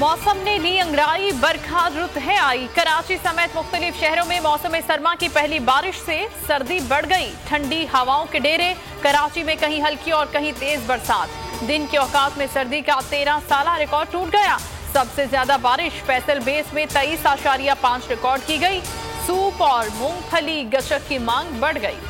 मौसम ने ली अंगड़ाई, बरखा रुत है आई। कराची समेत मुख्तलिफ शहरों में मौसम सरमा की पहली बारिश से सर्दी बढ़ गई। ठंडी हवाओं के डेरे। कराची में कहीं हल्की और कहीं तेज बरसात। दिन के औकात में सर्दी का 13 साला रिकॉर्ड टूट गया। सबसे ज्यादा बारिश फैसल बेस में 23.5 रिकॉर्ड की गई। सूप और मूंगफली गशक की मांग बढ़ गई।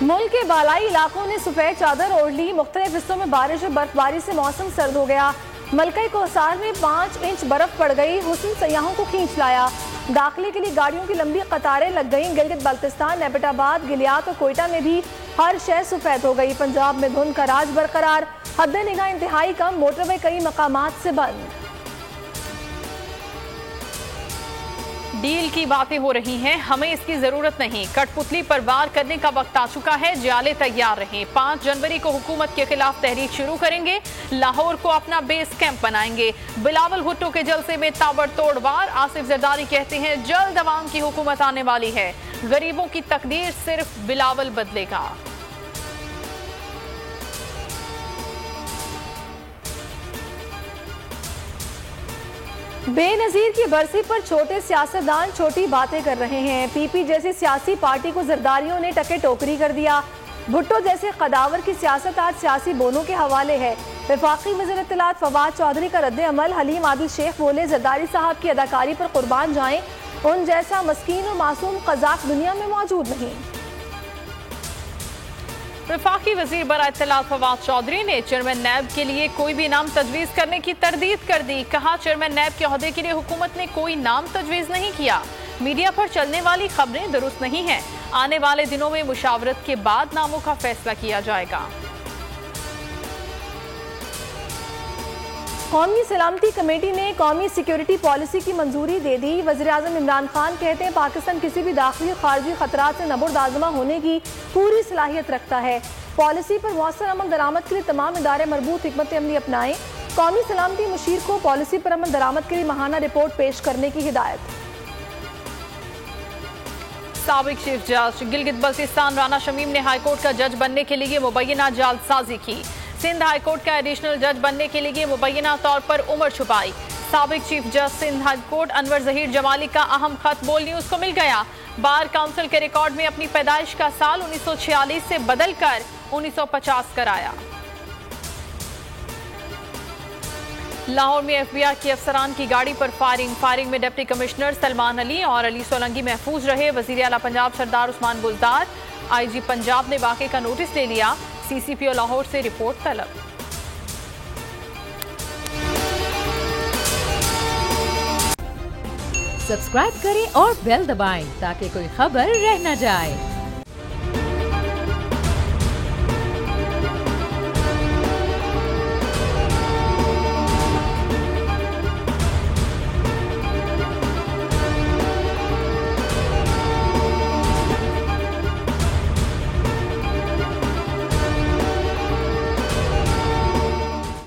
मुल्क के बालाई इलाकों ने सफेद चादर ओढ़ ली। मुख्तलिफ हिस्सों में बारिश और बर्फबारी से मौसम सर्द हो गया। मलकई कोसार में 5 इंच बर्फ पड़ गई। हुस्न सयाहों को खींच लाया। दाखिले के लिए गाड़ियों की लंबी कतारें लग गईं। गिलगित बल्तिस्तान, एबटाबाद, गिलियात और कोयटा में भी हर शय सफेद हो गई। पंजाब में धुंध का राज बरकरार। हद निगाह इंतहाई कम। मोटरवे कई मकामात से बंद। डील की बातें हो रही हैं, हमें इसकी जरूरत नहीं। कठपुतली पर वार करने का वक्त आ चुका है। जाले तैयार रहें। 5 जनवरी को हुकूमत के खिलाफ तहरीक शुरू करेंगे। लाहौर को अपना बेस कैंप बनाएंगे। बिलावल भुट्टो के जलसे में ताबड़तोड़ वार। आसिफ जरदारी कहते हैं जल्द अवाम की हुकूमत आने वाली है। गरीबों की तकदीर सिर्फ बिलावल बदलेगा। बेनजीर की बरसी पर छोटे सियासतदान छोटी बातें कर रहे हैं। पीपी जैसी सियासी पार्टी को जरदारियों ने टके टोकरी कर दिया। भुट्टो जैसे कदावर की सियासत आज सियासी बोनों के हवाले है। वफाकी वज़ीर इत्तलात फवाद चौधरी का रद्द अमल। हलीम आदिल शेख बोले जरदारी साहब की अदाकारी पर कुर्बान जाएं। उन जैसा मस्कीन और मासूम कज़ाक दुनिया में मौजूद नहीं। वफाकी वजीर बरा इत्तलात फवाद चौधरी ने चेयरमैन नैब के लिए कोई भी नाम तजवीज़ करने की तरदीद कर दी। कहा चेयरमैन नैब के ओहदे के लिए हुकूमत ने कोई नाम तजवीज़ नहीं किया। मीडिया पर चलने वाली खबरें दुरुस्त नहीं हैं। आने वाले दिनों में मुशावरत के बाद नामों का फैसला किया जाएगा। कौमी सलामती कमेटी ने कौमी सिक्योरिटी पॉलिसी की मंजूरी दे दी। वज़ीर-ए-आज़म इमरान खान कहते हैं पाकिस्तान किसी भी दाखिली खारजी खतरात से नबुर्द-आज़मा होने की पूरी सलाहियत रखता है। पॉलिसी पर मौसर अमल दरामद के लिए तमाम इदारे मरबूत हिकमत अमली अपनाएं। कौमी सलामती मुशीर को पॉलिसी पर अमल दरामद के लिए माहाना रिपोर्ट पेश करने की हिदायत। साबिक चीफ जज गिलगित बल्तिस्तान राना शमीम ने हाईकोर्ट का जज बनने के लिए मुबैना जालसाजी की। सिंध हाईकोर्ट का एडिशनल जज बनने के लिए मुबैना तौर पर उम्र छुपाई। साबिक चीफ जज सिंध हाईकोर्ट अनवर जहीर जमाली का अहम खत बोल न्यूज को मिल गया। बार काउंसिल के रिकॉर्ड में अपनी पैदाइश का साल 1946 से बदलकर 1950 कराया। लाहौर में FBI की अफसरान की गाड़ी पर फायरिंग में डिप्टी कमिश्नर सलमान अली और अली सोलंगी महफूज रहे। वजीर आला पंजाब सरदार उस्मान बुज़दार IG पंजाब ने वाक़े का नोटिस ले लिया। CCPO लाहौर से रिपोर्ट तलब। सब्सक्राइब करें और बेल दबाएं ताकि कोई खबर रह न जाए।